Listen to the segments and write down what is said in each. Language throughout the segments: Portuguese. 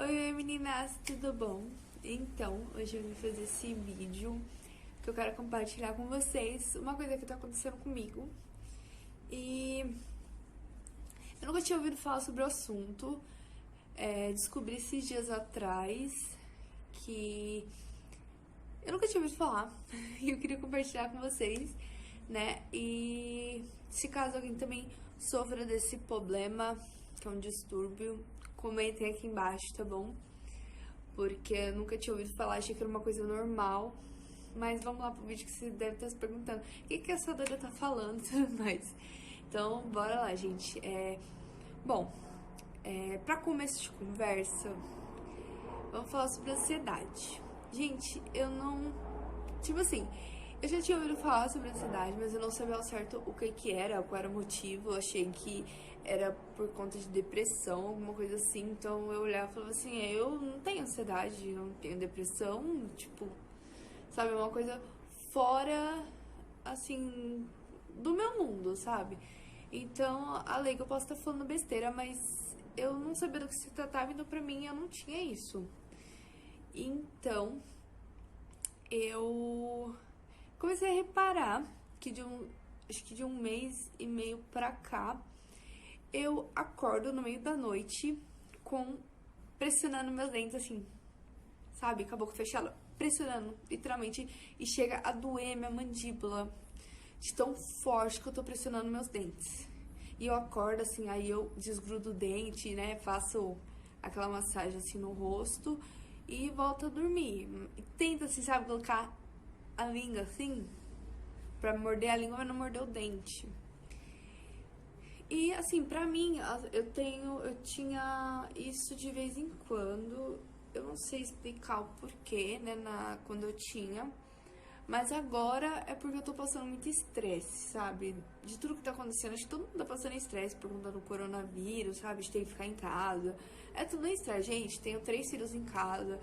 Oi meninas, tudo bom? Então, hoje eu vim fazer esse vídeo que eu quero compartilhar com vocês uma coisa que tá acontecendo comigo. E eu nunca tinha ouvido falar sobre o assunto. Descobri esses dias atrás que eu nunca tinha ouvido falar e eu queria compartilhar com vocês, né? E se caso alguém também sofra desse problema, que é um distúrbio, comentem aqui embaixo, tá bom? Porque eu nunca tinha ouvido falar, achei que era uma coisa normal. Mas vamos lá pro vídeo que você deve estar se perguntando o que essa doida tá falando e tudo mais. Então, bora lá, gente. Bom, pra começo de conversa, vamos falar sobre ansiedade. Gente, eu não... Tipo assim, eu já tinha ouvido falar sobre ansiedade, mas eu não sabia ao certo o que era, qual era o motivo. Eu achei que era por conta de depressão, alguma coisa assim. Então eu olhava e falava assim, eu não tenho ansiedade, eu não tenho depressão, tipo, sabe, uma coisa fora, assim, do meu mundo, sabe? Então, além que eu posso estar falando besteira, mas eu não sabia do que se tratava, então pra mim eu não tinha isso. Então, eu comecei a reparar que acho que de um mês e meio pra cá, eu acordo no meio da noite pressionando meus dentes assim, sabe? Com a boca fechada, pressionando, literalmente, e chega a doer minha mandíbula de tão forte que eu tô pressionando meus dentes. E eu acordo assim, aí eu desgrudo o dente, né? Faço aquela massagem assim no rosto e volto a dormir. E tento, assim, sabe, colocar a língua assim, pra morder a língua, mas não morder o dente. E assim, pra mim, eu tinha isso de vez em quando. Eu não sei explicar o porquê, né, quando eu tinha. Mas agora é porque eu tô passando muito estresse, sabe? De tudo que tá acontecendo, acho que todo mundo tá passando estresse por conta do coronavírus, sabe? De ter que ficar em casa. É tudo estresse, gente. Tenho 3 filhos em casa.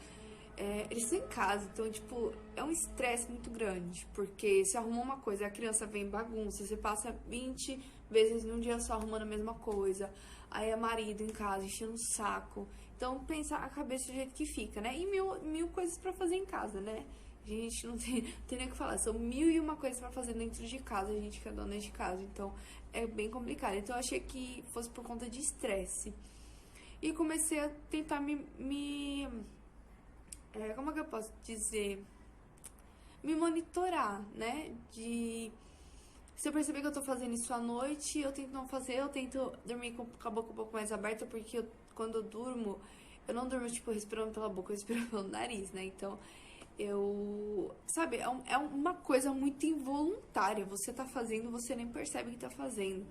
Eles estão em casa, então, tipo, é um estresse muito grande. Porque se arruma uma coisa, a criança vem em bagunça, você passa 20 vezes num dia só arrumando a mesma coisa. Aí é marido em casa, enchendo o saco. Então, pensar a cabeça do jeito que fica, né? E mil coisas pra fazer em casa, né? A gente não tem nem o que falar. São 1001 coisas pra fazer dentro de casa, a gente que é dona de casa. Então, é bem complicado. Então, eu achei que fosse por conta de estresse. E comecei a tentar como é que eu posso dizer? Me monitorar, né? Se eu perceber que eu tô fazendo isso à noite, eu tento não fazer, eu tento dormir com a boca um pouco mais aberta, porque quando eu durmo, eu não durmo, tipo, respirando pela boca, eu respiro pelo nariz, né? Então, sabe, é uma coisa muito involuntária. Você tá fazendo, você nem percebe que tá fazendo.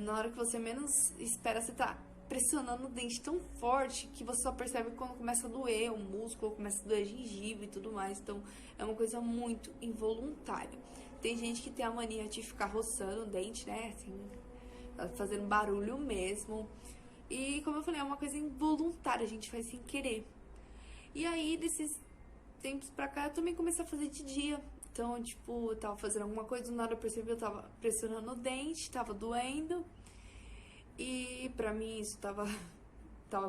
Na hora que você menos espera, você tá pressionando o dente tão forte que você só percebe quando começa a doer o músculo, começa a doer a gengiva e tudo mais. Então, é uma coisa muito involuntária. Tem gente que tem a mania de ficar roçando o dente, né? Assim, fazendo barulho mesmo. E, como eu falei, é uma coisa involuntária, a gente faz sem querer. E aí, desses tempos pra cá, eu também comecei a fazer de dia. Então, tipo, eu tava fazendo alguma coisa, do nada eu percebi que eu tava pressionando o dente, tava doendo. E pra mim isso tava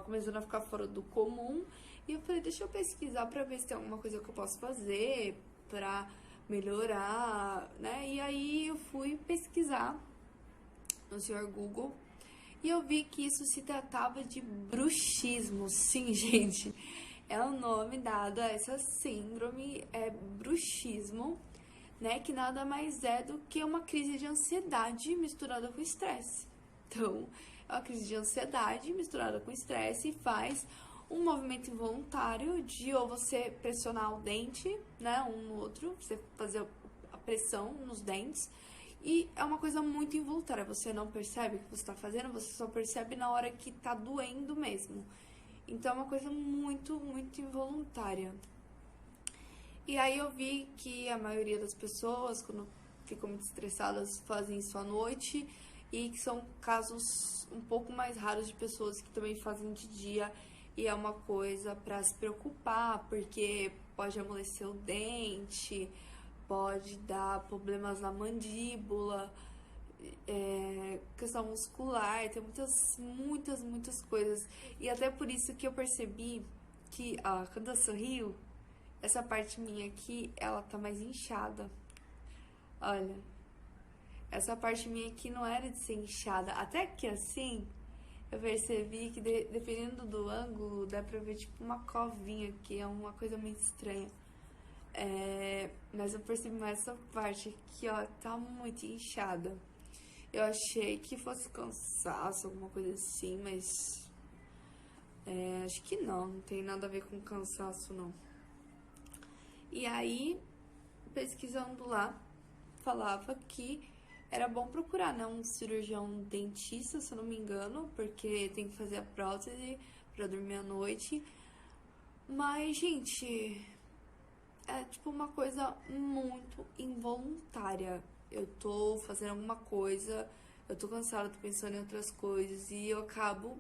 começando a ficar fora do comum. E eu falei, deixa eu pesquisar pra ver se tem alguma coisa que eu posso fazer pra melhorar, né? E aí eu fui pesquisar no Sr. Google e eu vi que isso se tratava de bruxismo. Sim, gente, é o nome dado a essa síndrome, é bruxismo, né? Que nada mais é do que uma crise de ansiedade misturada com estresse. Então, é uma crise de ansiedade misturada com estresse e faz um movimento involuntário de ou você pressionar o dente, né, um no outro, você fazer a pressão nos dentes. E é uma coisa muito involuntária, você não percebe o que você está fazendo, você só percebe na hora que tá doendo mesmo. Então é uma coisa muito, muito involuntária. E aí eu vi que a maioria das pessoas, quando ficam muito estressadas, fazem isso à noite, e que são casos um pouco mais raros de pessoas que também fazem de dia, e é uma coisa pra se preocupar, porque pode amolecer o dente, pode dar problemas na mandíbula, questão muscular, tem muitas coisas. E até por isso que eu percebi que, ó, quando eu sorrio, essa parte minha aqui, ela tá mais inchada. Olha, essa parte minha aqui não era de ser inchada. Até que assim, eu percebi que dependendo do ângulo, dá pra ver tipo uma covinha aqui, é uma coisa muito estranha. Mas eu percebi mais essa parte aqui, ó, tá muito inchada. Eu achei que fosse cansaço, alguma coisa assim, mas acho que não tem nada a ver com cansaço, não. E aí, pesquisando lá, falava que era bom procurar, né, um cirurgião dentista, se eu não me engano, porque tem que fazer a prótese pra dormir à noite. Mas, gente, é tipo uma coisa muito involuntária. Eu tô fazendo alguma coisa, eu tô cansada, tô pensando em outras coisas e eu acabo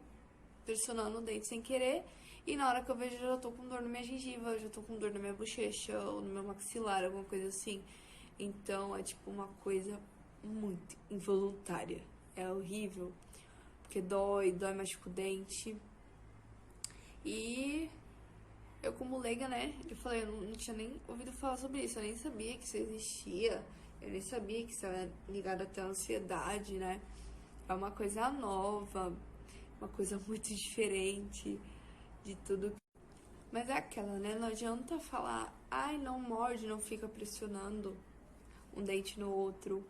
pressionando o dente sem querer. E na hora que eu vejo, eu já tô com dor na minha gengiva, eu já tô com dor na minha bochecha ou no meu maxilar, alguma coisa assim. Então é tipo uma coisa muito involuntária. É horrível, porque dói machuca o dente. E eu, como leiga, né, eu falei, eu não tinha nem ouvido falar sobre isso, eu nem sabia que isso existia, eu nem sabia que isso era ligado até à ansiedade, né? É uma coisa nova, uma coisa muito diferente de tudo. Mas é aquela, né? Não adianta falar, ai, não morde, não fica pressionando um dente no outro.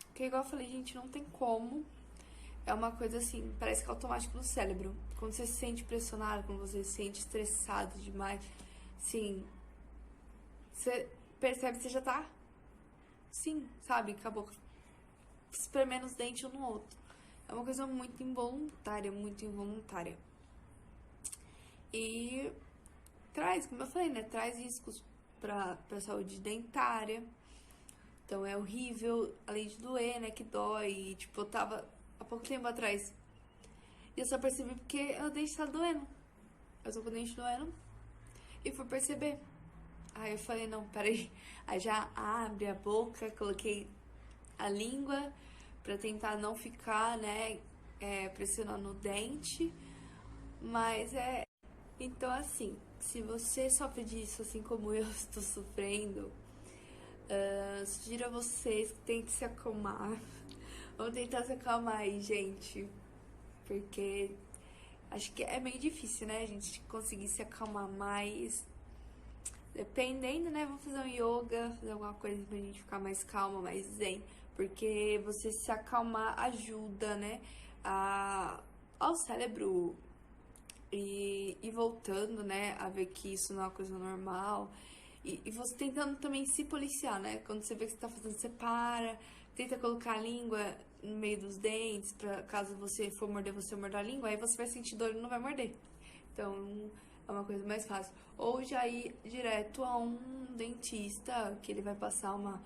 Porque, igual eu falei, gente, não tem como. É uma coisa assim, parece que é automático no cérebro. Quando você se sente pressionado, quando você se sente estressado demais, sim, você percebe que você já tá, sim, sabe? Acabou espremendo os dentes um no outro. É uma coisa muito involuntária, muito involuntária. E traz, como eu falei, né? Traz riscos pra saúde dentária. Então é horrível, além de doer, né? Que dói. E, tipo, eu tava há pouco tempo atrás. E eu só percebi porque o dente tá doendo. Eu tô com o dente doendo. E fui perceber. Aí eu falei, não, peraí. Aí já abre a boca, coloquei a língua pra tentar não ficar, né? Pressionando o dente. Mas então, assim, se você sofre disso, assim como eu estou sofrendo, sugiro a vocês que tentem se acalmar. Vamos tentar se acalmar aí, gente. Porque acho que é meio difícil, né, a gente conseguir se acalmar mais. Dependendo, né, vamos fazer um yoga, fazer alguma coisa pra gente ficar mais calma, mais zen. Porque você se acalmar ajuda, né, ao cérebro e voltando, né, a ver que isso não é uma coisa normal. E você tentando também se policiar, né? Quando você vê que você tá fazendo, você para, tenta colocar a língua no meio dos dentes, pra caso você for morder, você morder a língua, aí você vai sentir dor e não vai morder. Então, é uma coisa mais fácil. Ou já ir direto a um dentista, que ele vai passar uma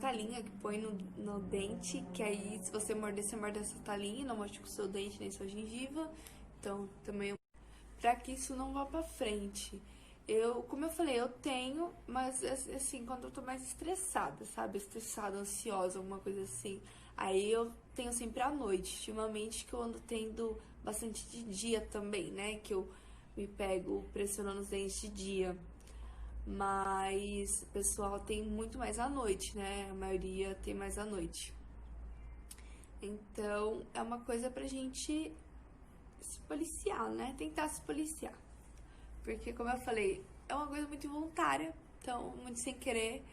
talinha que põe no dente, que aí se você morder, você morde essa talinha e não machuca o seu dente nem sua gengiva. Então, também pra que isso não vá pra frente. Como eu falei, eu tenho, mas assim, quando eu tô mais estressada, sabe? Estressada, ansiosa, alguma coisa assim. Aí eu tenho sempre à noite. Ultimamente que eu ando tendo bastante de dia também, né? Que eu me pego pressionando os dentes de dia. Mas o pessoal tem muito mais à noite, né? A maioria tem mais à noite. Então, é uma coisa pra gente se policiar, né? Tentar se policiar. Porque, como eu falei, é uma coisa muito involuntária. Então, muito sem querer,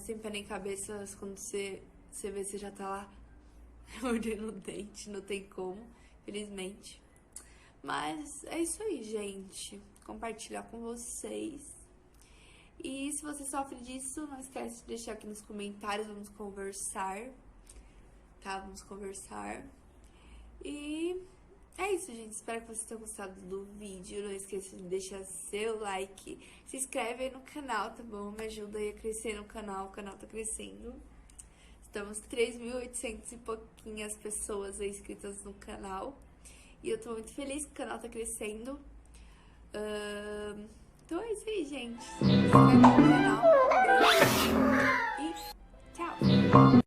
sem pé nem cabeça. Quando você vê, você já tá lá mordendo o dente. Não tem como, felizmente. Mas é isso aí, gente. Compartilhar com vocês. E se você sofre disso, não esquece de deixar aqui nos comentários. Vamos conversar, tá? Vamos conversar. E é isso, gente. Espero que vocês tenham gostado do vídeo. Não esqueça de deixar seu like. Se inscreve aí no canal, tá bom? Me ajuda aí a crescer no canal. O canal tá crescendo. Estamos 3.800 e pouquinhas pessoas aí inscritas no canal. E eu tô muito feliz que o canal tá crescendo. Então é isso aí, gente. Se inscreve no canal. Um beijo. E tchau.